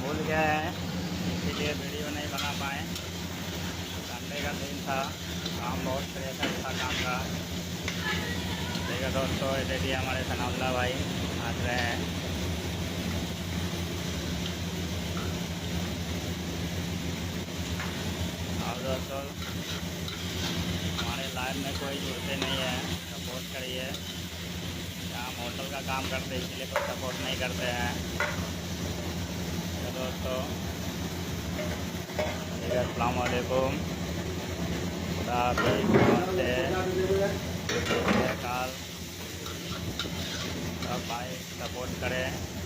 भूल गए हैं, इसीलिए वीडियो नहीं बना पाए। संडे का दिन था, काम बहुत प्रेशर था काम का। देखिए दोस्तों, ये हमारे सनाउल्ला भाई हंस रहे हैं। और दोस्तों, हमारे लाइफ में कोई जुड़ते नहीं है, सपोर्ट करिए। हम होटल का काम करते हैं, इसीलिए कोई सपोर्ट नहीं करते हैं। तो दोस्तों, ठीक है, अस्सलाम वालेकुम, खुदा हाफिज़, नमस्ते, काल। सब भाई सपोर्ट करें।